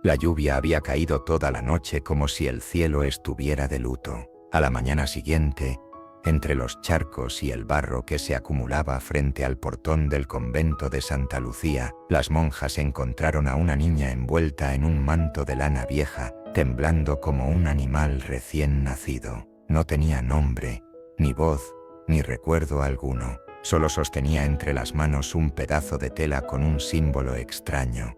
La lluvia había caído toda la noche como si el cielo estuviera de luto. A la mañana siguiente, entre los charcos y el barro que se acumulaba frente al portón del convento de Santa Lucía, las monjas encontraron a una niña envuelta en un manto de lana vieja, temblando como un animal recién nacido. No tenía nombre, ni voz, ni recuerdo alguno. Solo sostenía entre las manos un pedazo de tela con un símbolo extraño.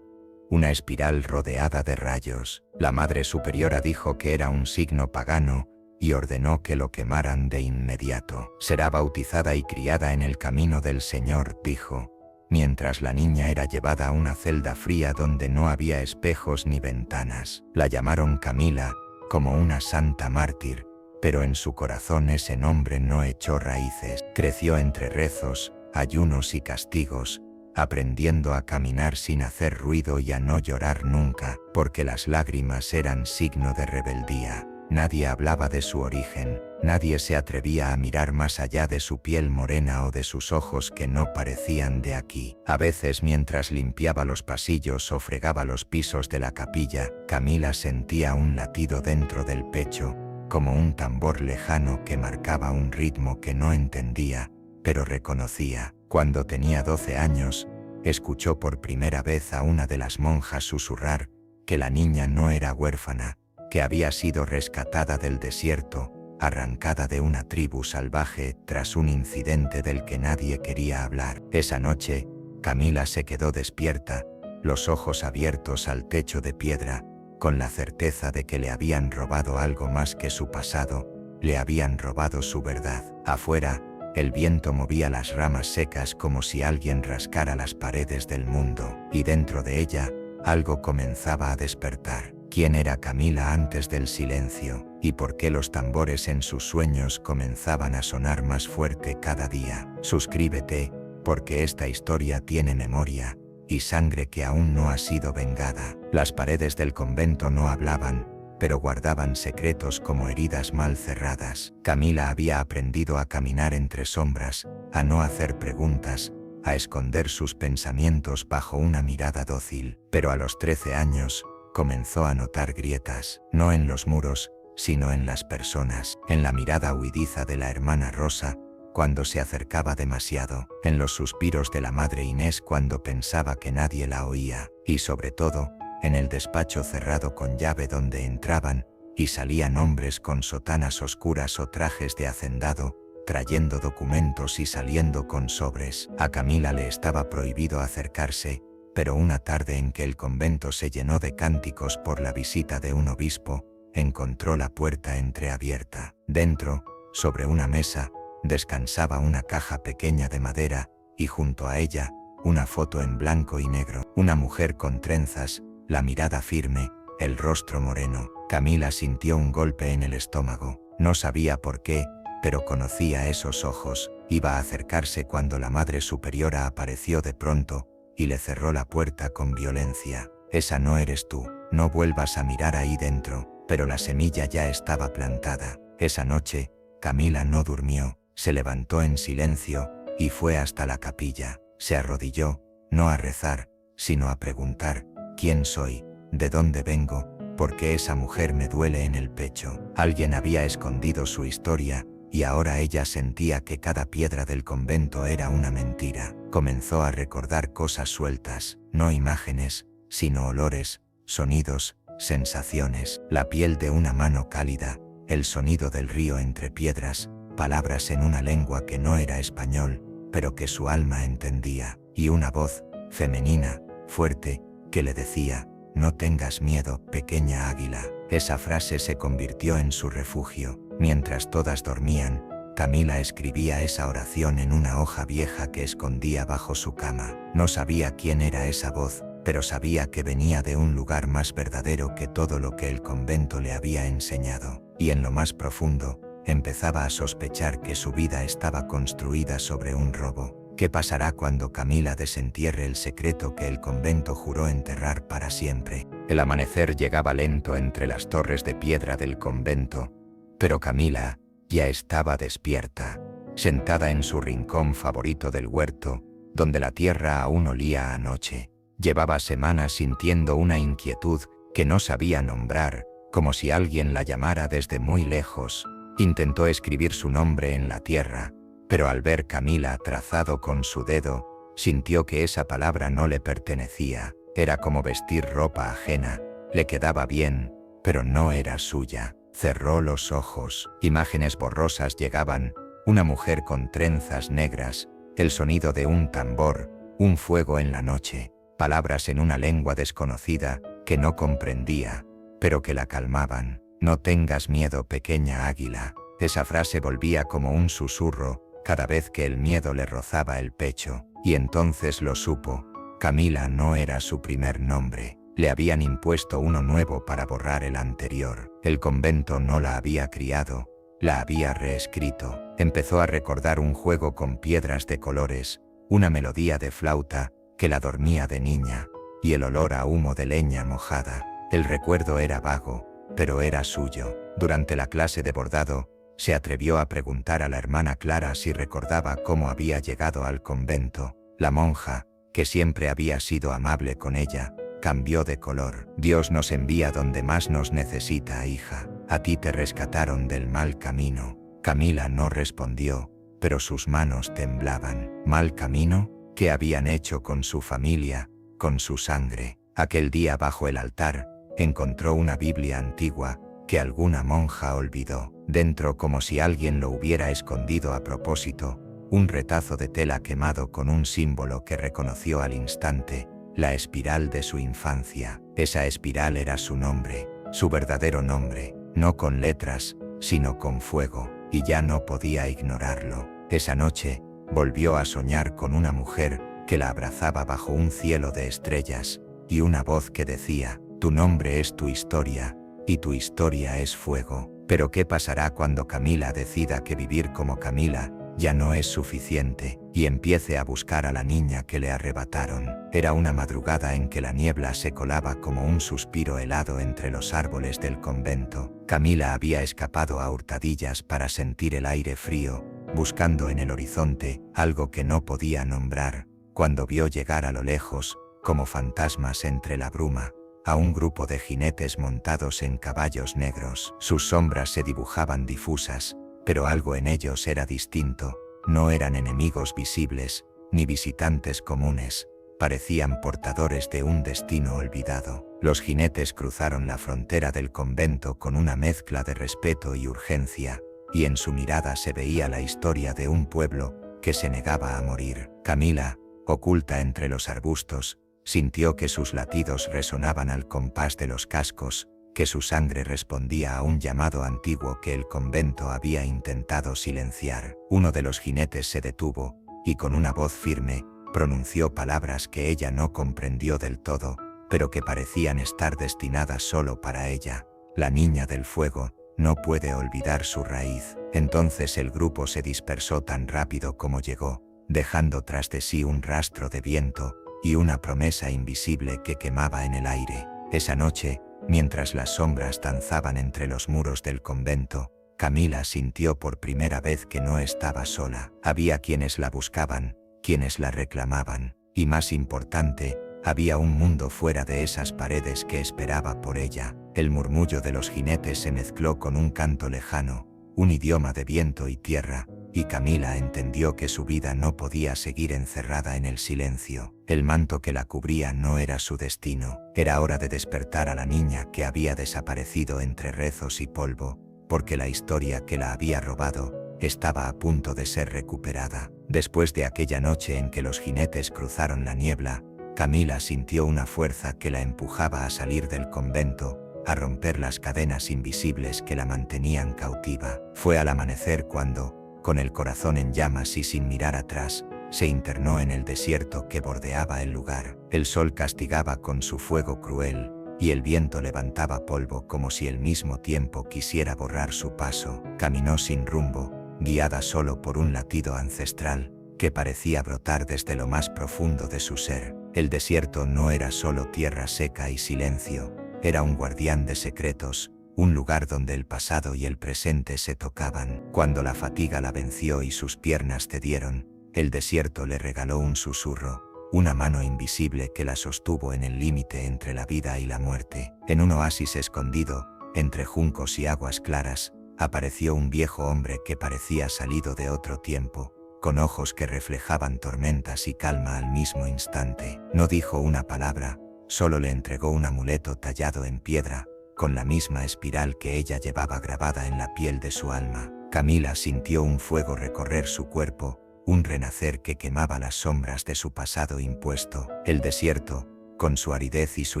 Una espiral rodeada de rayos. La Madre Superiora dijo que era un signo pagano y ordenó que lo quemaran de inmediato. Será bautizada y criada en el camino del Señor, dijo, mientras la niña era llevada a una celda fría donde no había espejos ni ventanas. La llamaron Camila, como una santa mártir, pero en su corazón ese nombre no echó raíces. Creció entre rezos, ayunos y castigos, aprendiendo a caminar sin hacer ruido y a no llorar nunca, porque las lágrimas eran signo de rebeldía. Nadie hablaba de su origen, nadie se atrevía a mirar más allá de su piel morena o de sus ojos que no parecían de aquí. A veces, mientras limpiaba los pasillos o fregaba los pisos de la capilla, Camila sentía un latido dentro del pecho, como un tambor lejano que marcaba un ritmo que no entendía, pero reconocía. Cuando tenía 12 años, escuchó por primera vez a una de las monjas susurrar que la niña no era huérfana, que había sido rescatada del desierto, arrancada de una tribu salvaje tras un incidente del que nadie quería hablar. Esa noche, Camila se quedó despierta, los ojos abiertos al techo de piedra, con la certeza de que le habían robado algo más que su pasado, le habían robado su verdad. Afuera, el viento movía las ramas secas como si alguien rascara las paredes del mundo, y dentro de ella, algo comenzaba a despertar. ¿Quién era Camila antes del silencio? ¿Y por qué los tambores en sus sueños comenzaban a sonar más fuerte cada día? Suscríbete, porque esta historia tiene memoria y sangre que aún no ha sido vengada. Las paredes del convento no hablaban, pero guardaban secretos como heridas mal cerradas. Camila había aprendido a caminar entre sombras, a no hacer preguntas, a esconder sus pensamientos bajo una mirada dócil. Pero a los 13 años, comenzó a notar grietas, no en los muros, sino en las personas, en la mirada huidiza de la hermana Rosa, cuando se acercaba demasiado, en los suspiros de la madre Inés cuando pensaba que nadie la oía, y sobre todo, en el despacho cerrado con llave donde entraban y salían hombres con sotanas oscuras o trajes de hacendado, trayendo documentos y saliendo con sobres. A Camila le estaba prohibido acercarse, pero una tarde en que el convento se llenó de cánticos por la visita de un obispo, encontró la puerta entreabierta. Dentro, sobre una mesa, descansaba una caja pequeña de madera, y junto a ella, una foto en blanco y negro. Una mujer con trenzas, la mirada firme, el rostro moreno. Camila sintió un golpe en el estómago. No sabía por qué, pero conocía esos ojos. Iba a acercarse cuando la Madre Superiora apareció de pronto, y le cerró la puerta con violencia. Esa no eres tú, no vuelvas a mirar ahí dentro. Pero la semilla ya estaba plantada. Esa noche, Camila no durmió, se levantó en silencio, y fue hasta la capilla. Se arrodilló, no a rezar, sino a preguntar, ¿quién soy? ¿De dónde vengo? ¿Por qué esa mujer me duele en el pecho? Alguien había escondido su historia, y ahora ella sentía que cada piedra del convento era una mentira. Comenzó a recordar cosas sueltas, no imágenes, sino olores, sonidos, sensaciones. La piel de una mano cálida, el sonido del río entre piedras, palabras en una lengua que no era español, pero que su alma entendía, y una voz, femenina, fuerte, que le decía, no tengas miedo, pequeña águila. Esa frase se convirtió en su refugio. Mientras todas dormían, Camila escribía esa oración en una hoja vieja que escondía bajo su cama. No sabía quién era esa voz, pero sabía que venía de un lugar más verdadero que todo lo que el convento le había enseñado. Y en lo más profundo, empezaba a sospechar que su vida estaba construida sobre un robo. ¿Qué pasará cuando Camila desentierre el secreto que el convento juró enterrar para siempre? El amanecer llegaba lento entre las torres de piedra del convento, pero Camila ya estaba despierta, sentada en su rincón favorito del huerto, donde la tierra aún olía a noche. Llevaba semanas sintiendo una inquietud que no sabía nombrar, como si alguien la llamara desde muy lejos. Intentó escribir su nombre en la tierra, pero al ver Camila trazado con su dedo, sintió que esa palabra no le pertenecía. Era como vestir ropa ajena, le quedaba bien, pero no era suya. Cerró los ojos, imágenes borrosas llegaban, una mujer con trenzas negras, el sonido de un tambor, un fuego en la noche, palabras en una lengua desconocida que no comprendía, pero que la calmaban. No tengas miedo, pequeña águila. Esa frase volvía como un susurro cada vez que el miedo le rozaba el pecho, y entonces lo supo. Camila no era su primer nombre, le habían impuesto uno nuevo para borrar el anterior. El convento no la había criado, la había reescrito. Empezó a recordar un juego con piedras de colores, una melodía de flauta que la dormía de niña, y el olor a humo de leña mojada. El recuerdo era vago, pero era suyo. Durante la clase de bordado, se atrevió a preguntar a la hermana Clara si recordaba cómo había llegado al convento. La monja, que siempre había sido amable con ella, cambió de color. Dios nos envía donde más nos necesita, hija. A ti te rescataron del mal camino. Camila no respondió, pero sus manos temblaban. ¿Mal camino? ¿Qué habían hecho con su familia, con su sangre? Aquel día bajo el altar, encontró una Biblia antigua que alguna monja olvidó. Dentro, como si alguien lo hubiera escondido a propósito, un retazo de tela quemado con un símbolo que reconoció al instante, la espiral de su infancia. Esa espiral era su nombre, su verdadero nombre, no con letras, sino con fuego, y ya no podía ignorarlo. Esa noche, volvió a soñar con una mujer que la abrazaba bajo un cielo de estrellas, y una voz que decía: tu nombre es tu historia, y tu historia es fuego. Pero ¿qué pasará cuando Camila decida que vivir como Camila ya no es suficiente, y empiece a buscar a la niña que le arrebataron? Era una madrugada en que la niebla se colaba como un suspiro helado entre los árboles del convento. Camila había escapado a hurtadillas para sentir el aire frío, buscando en el horizonte algo que no podía nombrar, cuando vio llegar a lo lejos, como fantasmas entre la bruma, a un grupo de jinetes montados en caballos negros. Sus sombras se dibujaban difusas, pero algo en ellos era distinto. No eran enemigos visibles, ni visitantes comunes, parecían portadores de un destino olvidado. Los jinetes cruzaron la frontera del convento con una mezcla de respeto y urgencia, y en su mirada se veía la historia de un pueblo que se negaba a morir. Camila, oculta entre los arbustos, sintió que sus latidos resonaban al compás de los cascos, que su sangre respondía a un llamado antiguo que el convento había intentado silenciar. Uno de los jinetes se detuvo, y con una voz firme, pronunció palabras que ella no comprendió del todo, pero que parecían estar destinadas solo para ella. La niña del fuego no puede olvidar su raíz. Entonces el grupo se dispersó tan rápido como llegó, dejando tras de sí un rastro de viento y una promesa invisible que quemaba en el aire. Esa noche, mientras las sombras danzaban entre los muros del convento, Camila sintió por primera vez que no estaba sola. Había quienes la buscaban, quienes la reclamaban, y más importante, había un mundo fuera de esas paredes que esperaba por ella. El murmullo de los jinetes se mezcló con un canto lejano, un idioma de viento y tierra, y Camila entendió que su vida no podía seguir encerrada en el silencio. El manto que la cubría no era su destino. Era hora de despertar a la niña que había desaparecido entre rezos y polvo, porque la historia que la había robado estaba a punto de ser recuperada. Después de aquella noche en que los jinetes cruzaron la niebla, Camila sintió una fuerza que la empujaba a salir del convento, a romper las cadenas invisibles que la mantenían cautiva. Fue al amanecer cuando, con el corazón en llamas y sin mirar atrás, se internó en el desierto que bordeaba el lugar. El sol castigaba con su fuego cruel, y el viento levantaba polvo como si al mismo tiempo quisiera borrar su paso. Caminó sin rumbo, guiada solo por un latido ancestral, que parecía brotar desde lo más profundo de su ser. El desierto no era solo tierra seca y silencio, era un guardián de secretos, un lugar donde el pasado y el presente se tocaban. Cuando la fatiga la venció y sus piernas cedieron, el desierto le regaló un susurro, una mano invisible que la sostuvo en el límite entre la vida y la muerte. En un oasis escondido, entre juncos y aguas claras, apareció un viejo hombre que parecía salido de otro tiempo, con ojos que reflejaban tormentas y calma al mismo instante. No dijo una palabra, solo le entregó un amuleto tallado en piedra, con la misma espiral que ella llevaba grabada en la piel de su alma. Camila sintió un fuego recorrer su cuerpo, un renacer que quemaba las sombras de su pasado impuesto. El desierto, con su aridez y su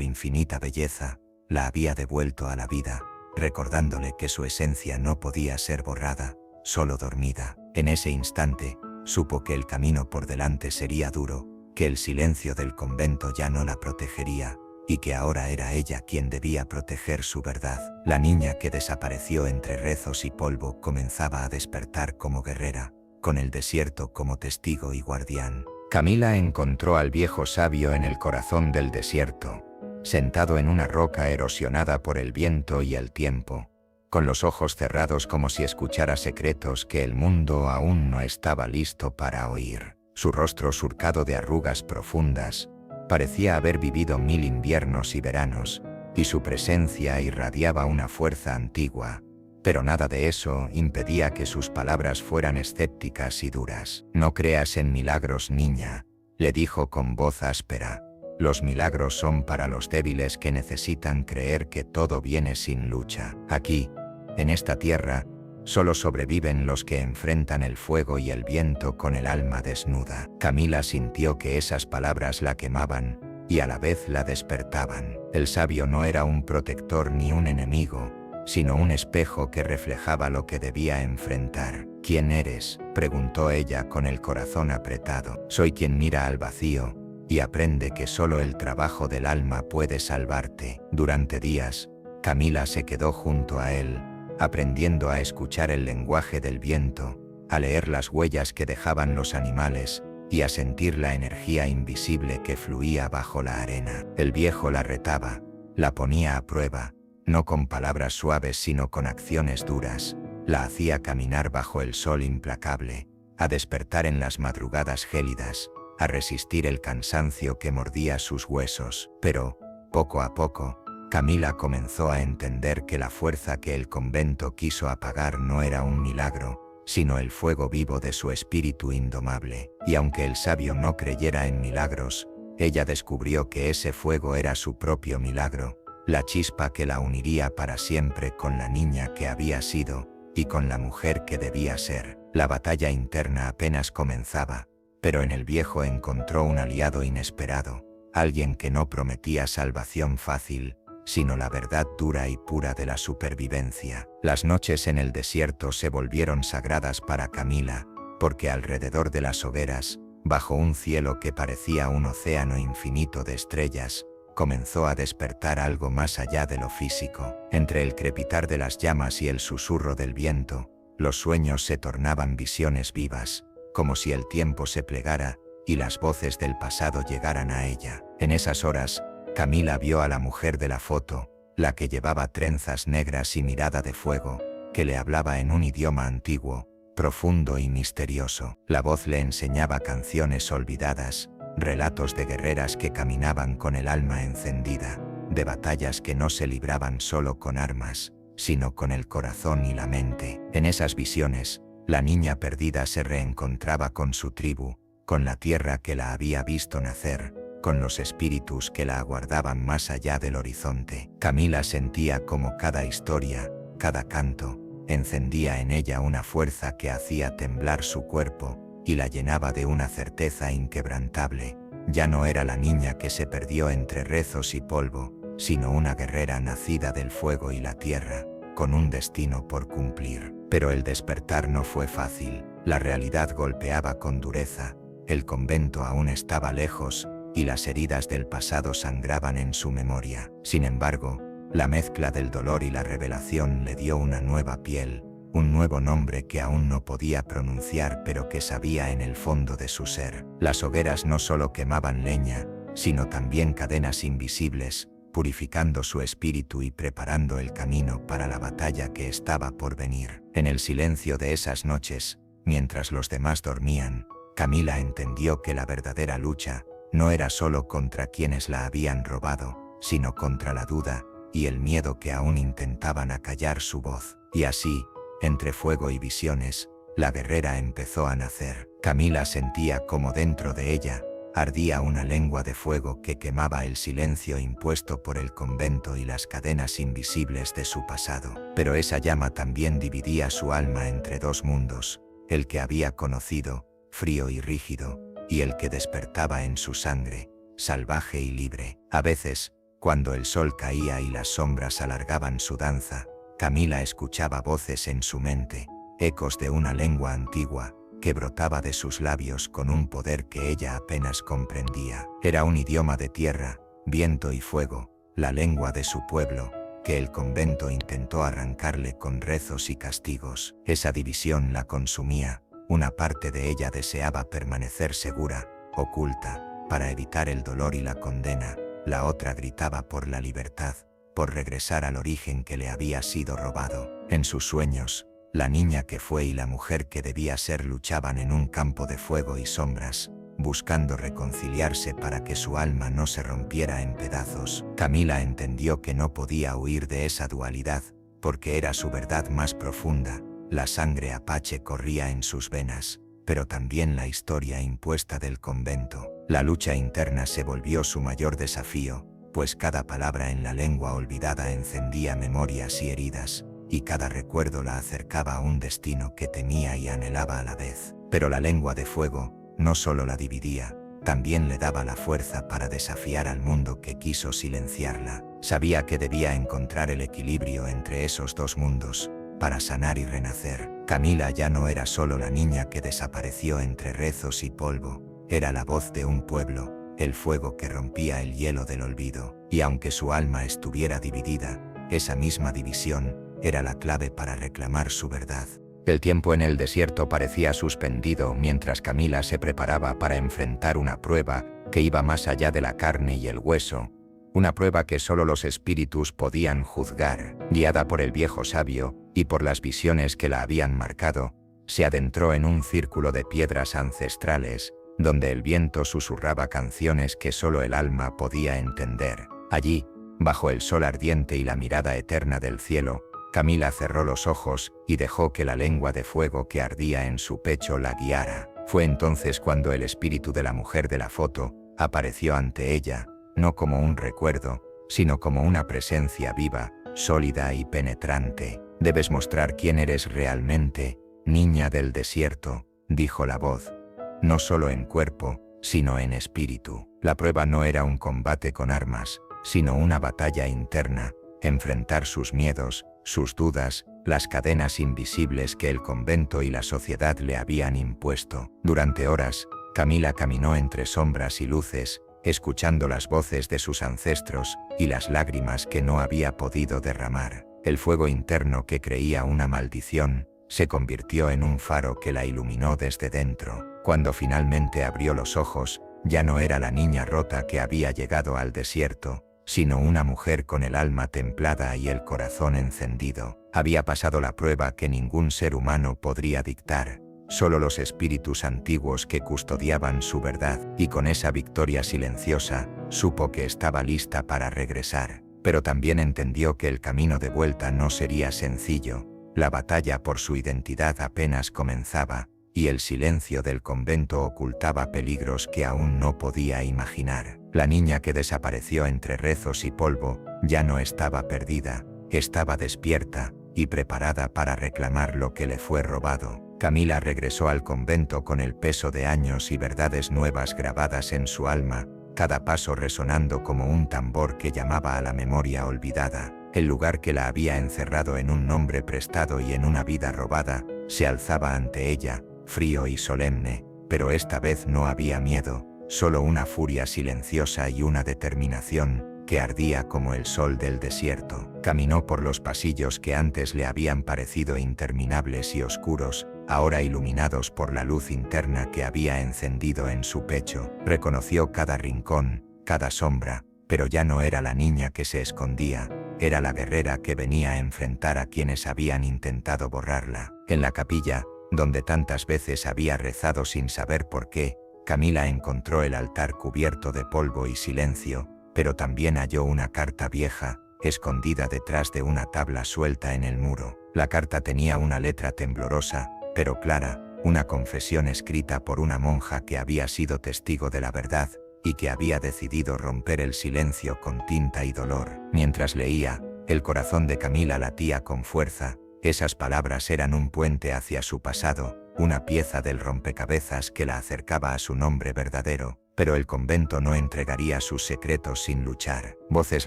infinita belleza, la había devuelto a la vida, recordándole que su esencia no podía ser borrada, solo dormida. En ese instante, supo que el camino por delante sería duro, que el silencio del convento ya no la protegería, y que ahora era ella quien debía proteger su verdad. La niña que desapareció entre rezos y polvo comenzaba a despertar como guerrera, con el desierto como testigo y guardián. Camila encontró al viejo sabio en el corazón del desierto, sentado en una roca erosionada por el viento y el tiempo, con los ojos cerrados como si escuchara secretos que el mundo aún no estaba listo para oír. Su rostro surcado de arrugas profundas parecía haber vivido 1000 inviernos y veranos, y su presencia irradiaba una fuerza antigua, pero nada de eso impedía que sus palabras fueran escépticas y duras. «No creas en milagros, niña», le dijo con voz áspera. «Los milagros son para los débiles que necesitan creer que todo viene sin lucha. Aquí, en esta tierra, solo sobreviven los que enfrentan el fuego y el viento con el alma desnuda». Camila sintió que esas palabras la quemaban, y a la vez la despertaban. El sabio no era un protector ni un enemigo, sino un espejo que reflejaba lo que debía enfrentar. «¿Quién eres?», preguntó ella con el corazón apretado. «Soy quien mira al vacío, y aprende que solo el trabajo del alma puede salvarte». Durante días, Camila se quedó junto a él, aprendiendo a escuchar el lenguaje del viento, a leer las huellas que dejaban los animales, y a sentir la energía invisible que fluía bajo la arena. El viejo la retaba, la ponía a prueba, no con palabras suaves sino con acciones duras, la hacía caminar bajo el sol implacable, a despertar en las madrugadas gélidas, a resistir el cansancio que mordía sus huesos. Pero, poco a poco, Camila comenzó a entender que la fuerza que el convento quiso apagar no era un milagro, sino el fuego vivo de su espíritu indomable. Y aunque el sabio no creyera en milagros, ella descubrió que ese fuego era su propio milagro, la chispa que la uniría para siempre con la niña que había sido, y con la mujer que debía ser. La batalla interna apenas comenzaba, pero en el viejo encontró un aliado inesperado, alguien que no prometía salvación fácil, sino la verdad dura y pura de la supervivencia. Las noches en el desierto se volvieron sagradas para Camila, porque alrededor de las hogueras, bajo un cielo que parecía un océano infinito de estrellas, comenzó a despertar algo más allá de lo físico. Entre el crepitar de las llamas y el susurro del viento, los sueños se tornaban visiones vivas, como si el tiempo se plegara y las voces del pasado llegaran a ella. En esas horas, Camila vio a la mujer de la foto, la que llevaba trenzas negras y mirada de fuego, que le hablaba en un idioma antiguo, profundo y misterioso. La voz le enseñaba canciones olvidadas, relatos de guerreras que caminaban con el alma encendida, de batallas que no se libraban solo con armas, sino con el corazón y la mente. En esas visiones, la niña perdida se reencontraba con su tribu, con la tierra que la había visto nacer, con los espíritus que la aguardaban más allá del horizonte. Camila sentía como cada historia, cada canto, encendía en ella una fuerza que hacía temblar su cuerpo, y la llenaba de una certeza inquebrantable. Ya no era la niña que se perdió entre rezos y polvo, sino una guerrera nacida del fuego y la tierra, con un destino por cumplir. Pero el despertar no fue fácil, la realidad golpeaba con dureza, el convento aún estaba lejos, y las heridas del pasado sangraban en su memoria. Sin embargo, la mezcla del dolor y la revelación le dio una nueva piel, un nuevo nombre que aún no podía pronunciar pero que sabía en el fondo de su ser. Las hogueras no solo quemaban leña, sino también cadenas invisibles, purificando su espíritu y preparando el camino para la batalla que estaba por venir. En el silencio de esas noches, mientras los demás dormían, Camila entendió que la verdadera lucha, no era solo contra quienes la habían robado, sino contra la duda y el miedo que aún intentaban acallar su voz. Y así, entre fuego y visiones, la guerrera empezó a nacer. Camila sentía como dentro de ella ardía una lengua de fuego que quemaba el silencio impuesto por el convento y las cadenas invisibles de su pasado. Pero esa llama también dividía su alma entre dos mundos, el que había conocido, frío y rígido, y el que despertaba en su sangre, salvaje y libre. A veces, cuando el sol caía y las sombras alargaban su danza, Camila escuchaba voces en su mente, ecos de una lengua antigua, que brotaba de sus labios con un poder que ella apenas comprendía. Era un idioma de tierra, viento y fuego, la lengua de su pueblo, que el convento intentó arrancarle con rezos y castigos. Esa división la consumía, una parte de ella deseaba permanecer segura, oculta, para evitar el dolor y la condena, la otra gritaba por la libertad, por regresar al origen que le había sido robado. En sus sueños, la niña que fue y la mujer que debía ser luchaban en un campo de fuego y sombras, buscando reconciliarse para que su alma no se rompiera en pedazos. Camila entendió que no podía huir de esa dualidad, porque era su verdad más profunda. La sangre apache corría en sus venas, pero también la historia impuesta del convento. La lucha interna se volvió su mayor desafío, pues cada palabra en la lengua olvidada encendía memorias y heridas, y cada recuerdo la acercaba a un destino que temía y anhelaba a la vez. Pero la lengua de fuego no solo la dividía, también le daba la fuerza para desafiar al mundo que quiso silenciarla. Sabía que debía encontrar el equilibrio entre esos dos mundos, para sanar y renacer. Camila ya no era solo la niña que desapareció entre rezos y polvo, era la voz de un pueblo, el fuego que rompía el hielo del olvido. Y aunque su alma estuviera dividida, esa misma división era la clave para reclamar su verdad. El tiempo en el desierto parecía suspendido mientras Camila se preparaba para enfrentar una prueba que iba más allá de la carne y el hueso, una prueba que solo los espíritus podían juzgar. Guiada por el viejo sabio y por las visiones que la habían marcado, se adentró en un círculo de piedras ancestrales, donde el viento susurraba canciones que solo el alma podía entender. Allí, bajo el sol ardiente y la mirada eterna del cielo, Camila cerró los ojos y dejó que la lengua de fuego que ardía en su pecho la guiara. Fue entonces cuando el espíritu de la mujer de la foto apareció ante ella, no como un recuerdo, sino como una presencia viva, sólida y penetrante. «Debes mostrar quién eres realmente, niña del desierto», dijo la voz, «no solo en cuerpo, sino en espíritu». La prueba no era un combate con armas, sino una batalla interna, enfrentar sus miedos, sus dudas, las cadenas invisibles que el convento y la sociedad le habían impuesto. Durante horas, Camila caminó entre sombras y luces, escuchando las voces de sus ancestros y las lágrimas que no había podido derramar. El fuego interno que creía una maldición, se convirtió en un faro que la iluminó desde dentro. Cuando finalmente abrió los ojos, ya no era la niña rota que había llegado al desierto, sino una mujer con el alma templada y el corazón encendido. Había pasado la prueba que ningún ser humano podría dictar, solo los espíritus antiguos que custodiaban su verdad, y con esa victoria silenciosa, supo que estaba lista para regresar. Pero también entendió que el camino de vuelta no sería sencillo, la batalla por su identidad apenas comenzaba, y el silencio del convento ocultaba peligros que aún no podía imaginar. La niña que desapareció entre rezos y polvo ya no estaba perdida, estaba despierta y preparada para reclamar lo que le fue robado. Camila regresó al convento con el peso de años y verdades nuevas grabadas en su alma, cada paso resonando como un tambor que llamaba a la memoria olvidada. El lugar que la había encerrado en un nombre prestado y en una vida robada, se alzaba ante ella, frío y solemne, pero esta vez no había miedo, solo una furia silenciosa y una determinación que ardía como el sol del desierto. Caminó por los pasillos que antes le habían parecido interminables y oscuros, ahora iluminados por la luz interna que había encendido en su pecho. Reconoció cada rincón, cada sombra, pero ya no era la niña que se escondía, era la guerrera que venía a enfrentar a quienes habían intentado borrarla. En la capilla, donde tantas veces había rezado sin saber por qué, Camila encontró el altar cubierto de polvo y silencio, pero también halló una carta vieja, escondida detrás de una tabla suelta en el muro. La carta tenía una letra temblorosa, pero clara, una confesión escrita por una monja que había sido testigo de la verdad y que había decidido romper el silencio con tinta y dolor. Mientras leía, el corazón de Camila latía con fuerza. Esas palabras eran un puente hacia su pasado, una pieza del rompecabezas que la acercaba a su nombre verdadero, pero el convento no entregaría sus secretos sin luchar. Voces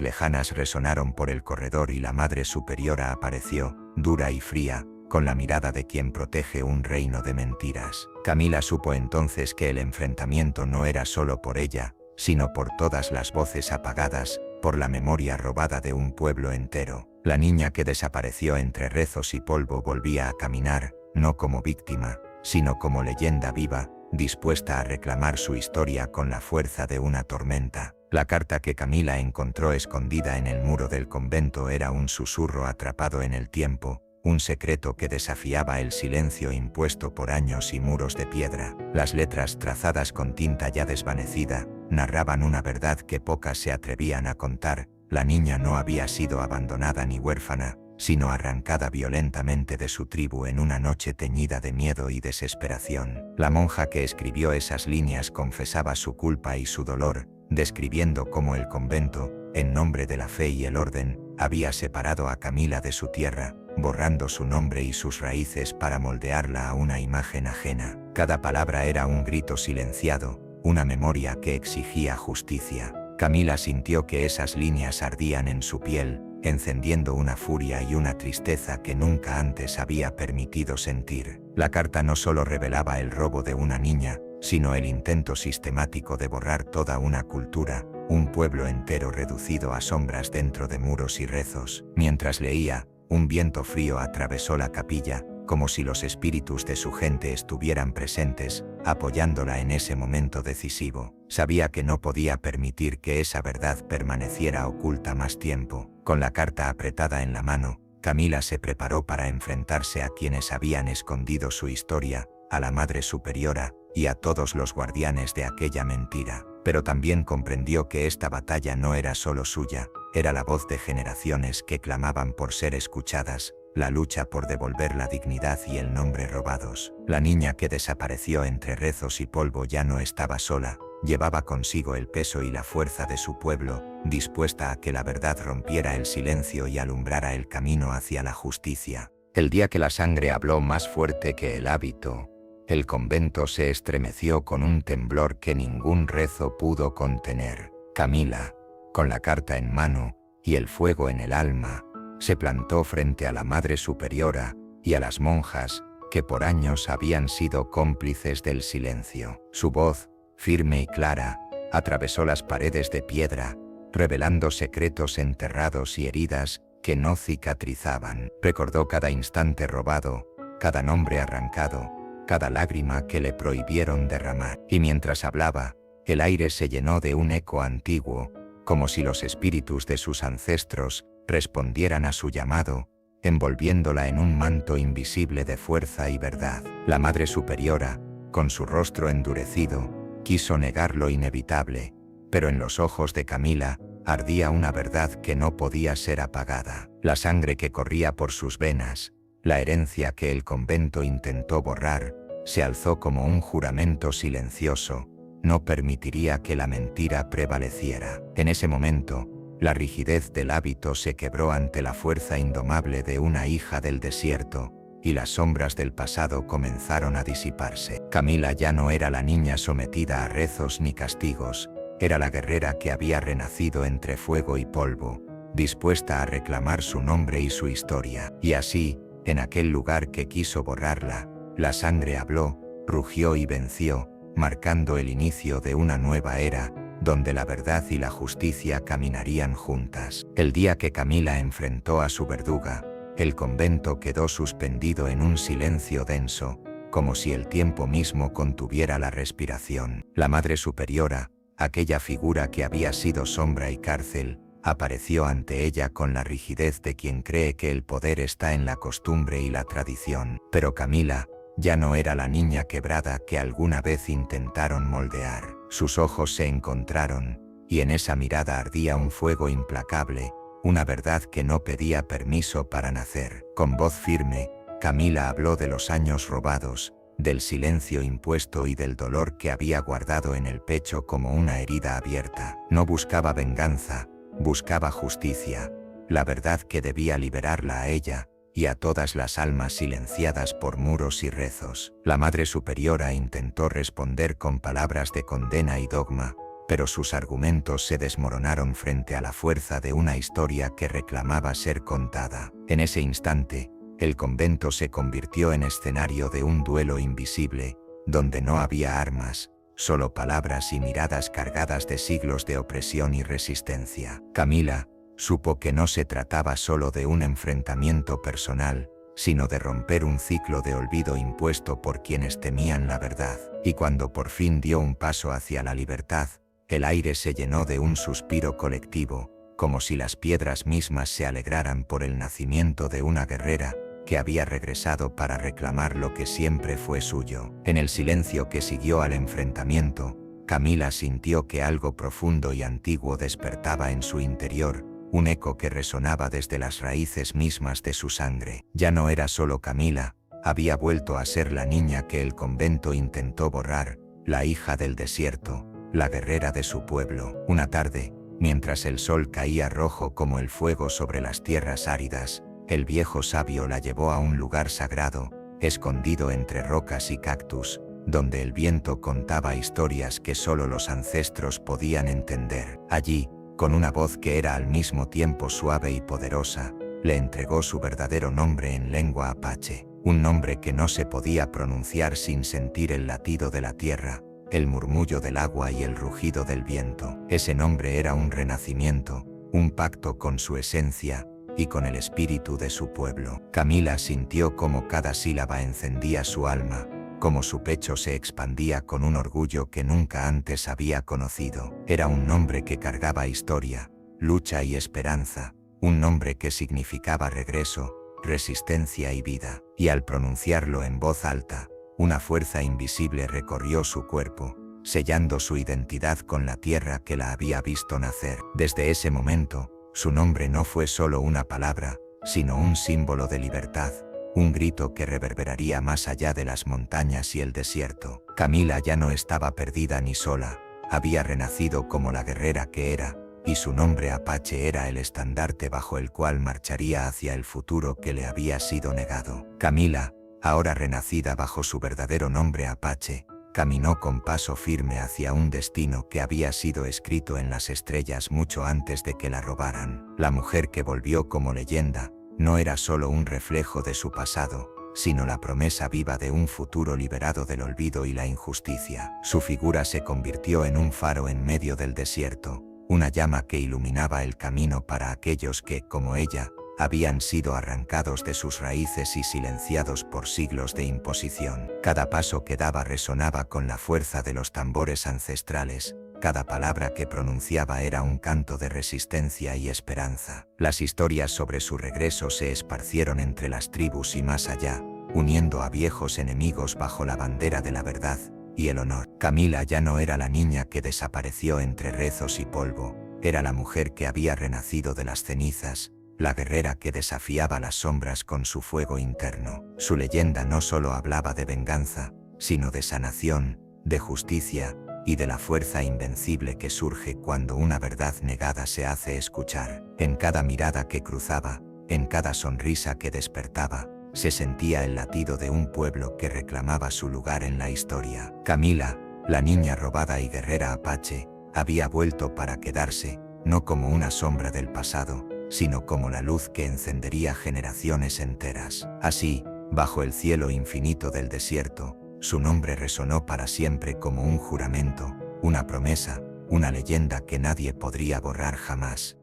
lejanas resonaron por el corredor y la Madre Superiora apareció, dura y fría, con la mirada de quien protege un reino de mentiras. Camila supo entonces que el enfrentamiento no era solo por ella, sino por todas las voces apagadas, por la memoria robada de un pueblo entero. La niña que desapareció entre rezos y polvo volvía a caminar, no como víctima, sino como leyenda viva, dispuesta a reclamar su historia con la fuerza de una tormenta. La carta que Camila encontró escondida en el muro del convento era un susurro atrapado en el tiempo, un secreto que desafiaba el silencio impuesto por años y muros de piedra. Las letras trazadas con tinta ya desvanecida narraban una verdad que pocas se atrevían a contar. La niña no había sido abandonada ni huérfana, sino arrancada violentamente de su tribu en una noche teñida de miedo y desesperación. La monja que escribió esas líneas confesaba su culpa y su dolor, describiendo cómo el convento, en nombre de la fe y el orden, había separado a Camila de su tierra, borrando su nombre y sus raíces para moldearla a una imagen ajena. Cada palabra era un grito silenciado, una memoria que exigía justicia. Camila sintió que esas líneas ardían en su piel, encendiendo una furia y una tristeza que nunca antes había permitido sentir. La carta no solo revelaba el robo de una niña, sino el intento sistemático de borrar toda una cultura, un pueblo entero reducido a sombras dentro de muros y rezos. Mientras leía, un viento frío atravesó la capilla, como si los espíritus de su gente estuvieran presentes, apoyándola en ese momento decisivo. Sabía que no podía permitir que esa verdad permaneciera oculta más tiempo. Con la carta apretada en la mano, Camila se preparó para enfrentarse a quienes habían escondido su historia, a la Madre Superiora y a todos los guardianes de aquella mentira. Pero también comprendió que esta batalla no era solo suya, era la voz de generaciones que clamaban por ser escuchadas, la lucha por devolver la dignidad y el nombre robados. La niña que desapareció entre rezos y polvo ya no estaba sola, llevaba consigo el peso y la fuerza de su pueblo, dispuesta a que la verdad rompiera el silencio y alumbrara el camino hacia la justicia. El día que la sangre habló más fuerte que el hábito, el convento se estremeció con un temblor que ningún rezo pudo contener. Camila, con la carta en mano y el fuego en el alma, se plantó frente a la Madre Superiora y a las monjas que por años habían sido cómplices del silencio. Su voz, firme y clara, atravesó las paredes de piedra, revelando secretos enterrados y heridas que no cicatrizaban. Recordó cada instante robado, cada nombre arrancado, cada lágrima que le prohibieron derramar. Y mientras hablaba, el aire se llenó de un eco antiguo, como si los espíritus de sus ancestros respondieran a su llamado, envolviéndola en un manto invisible de fuerza y verdad. La Madre Superiora, con su rostro endurecido, quiso negar lo inevitable, pero en los ojos de Camila ardía una verdad que no podía ser apagada. La sangre que corría por sus venas, la herencia que el convento intentó borrar, se alzó como un juramento silencioso. No permitiría que la mentira prevaleciera. En ese momento, la rigidez del hábito se quebró ante la fuerza indomable de una hija del desierto, y las sombras del pasado comenzaron a disiparse. Camila ya no era la niña sometida a rezos ni castigos, era la guerrera que había renacido entre fuego y polvo, dispuesta a reclamar su nombre y su historia. Y así, en aquel lugar que quiso borrarla, la sangre habló, rugió y venció, marcando el inicio de una nueva era, donde la verdad y la justicia caminarían juntas. El día que Camila enfrentó a su verduga, el convento quedó suspendido en un silencio denso, como si el tiempo mismo contuviera la respiración. La Madre Superiora, aquella figura que había sido sombra y cárcel, apareció ante ella con la rigidez de quien cree que el poder está en la costumbre y la tradición. Pero Camila, Ya no era la niña quebrada que alguna vez intentaron moldear. Sus ojos se encontraron, y en esa mirada ardía un fuego implacable, una verdad que no pedía permiso para nacer. Con voz firme, Camila habló de los años robados, del silencio impuesto y del dolor que había guardado en el pecho como una herida abierta. No buscaba venganza, buscaba justicia, la verdad que debía liberarla a ella y a todas las almas silenciadas por muros y rezos. La Madre Superiora intentó responder con palabras de condena y dogma, pero sus argumentos se desmoronaron frente a la fuerza de una historia que reclamaba ser contada. En ese instante, el convento se convirtió en escenario de un duelo invisible, donde no había armas, solo palabras y miradas cargadas de siglos de opresión y resistencia. Camila supo que no se trataba solo de un enfrentamiento personal, sino de romper un ciclo de olvido impuesto por quienes temían la verdad. Y cuando por fin dio un paso hacia la libertad, el aire se llenó de un suspiro colectivo, como si las piedras mismas se alegraran por el nacimiento de una guerrera que había regresado para reclamar lo que siempre fue suyo. En el silencio que siguió al enfrentamiento, Camila sintió que algo profundo y antiguo despertaba en su interior, un eco que resonaba desde las raíces mismas de su sangre. Ya no era solo Camila, había vuelto a ser la niña que el convento intentó borrar, la hija del desierto, la guerrera de su pueblo. Una tarde, mientras el sol caía rojo como el fuego sobre las tierras áridas, el viejo sabio la llevó a un lugar sagrado, escondido entre rocas y cactus, donde el viento contaba historias que solo los ancestros podían entender. Allí, con una voz que era al mismo tiempo suave y poderosa, le entregó su verdadero nombre en lengua apache, un nombre que no se podía pronunciar sin sentir el latido de la tierra, el murmullo del agua y el rugido del viento. Ese nombre era un renacimiento, un pacto con su esencia y con el espíritu de su pueblo. Camila sintió cómo cada sílaba encendía su alma, cómo su pecho se expandía con un orgullo que nunca antes había conocido. Era un nombre que cargaba historia, lucha y esperanza, un nombre que significaba regreso, resistencia y vida. Y al pronunciarlo en voz alta, una fuerza invisible recorrió su cuerpo, sellando su identidad con la tierra que la había visto nacer. Desde ese momento, su nombre no fue solo una palabra, sino un símbolo de libertad, un grito que reverberaría más allá de las montañas y el desierto. Camila ya no estaba perdida ni sola, había renacido como la guerrera que era, y su nombre apache era el estandarte bajo el cual marcharía hacia el futuro que le había sido negado. Camila, ahora renacida bajo su verdadero nombre apache, caminó con paso firme hacia un destino que había sido escrito en las estrellas mucho antes de que la robaran. La mujer que volvió como leyenda no era solo un reflejo de su pasado, sino la promesa viva de un futuro liberado del olvido y la injusticia. Su figura se convirtió en un faro en medio del desierto, una llama que iluminaba el camino para aquellos que, como ella, habían sido arrancados de sus raíces y silenciados por siglos de imposición. Cada paso que daba resonaba con la fuerza de los tambores ancestrales, cada palabra que pronunciaba era un canto de resistencia y esperanza. Las historias sobre su regreso se esparcieron entre las tribus y más allá, uniendo a viejos enemigos bajo la bandera de la verdad y el honor. Camila ya no era la niña que desapareció entre rezos y polvo, era la mujer que había renacido de las cenizas, la guerrera que desafiaba las sombras con su fuego interno. Su leyenda no solo hablaba de venganza, sino de sanación, de justicia y de la fuerza invencible que surge cuando una verdad negada se hace escuchar. En cada mirada que cruzaba, en cada sonrisa que despertaba, se sentía el latido de un pueblo que reclamaba su lugar en la historia. Camila, la niña robada y guerrera apache, había vuelto para quedarse, no como una sombra del pasado, sino como la luz que encendería generaciones enteras. Así, bajo el cielo infinito del desierto, su nombre resonó para siempre como un juramento, una promesa, una leyenda que nadie podría borrar jamás.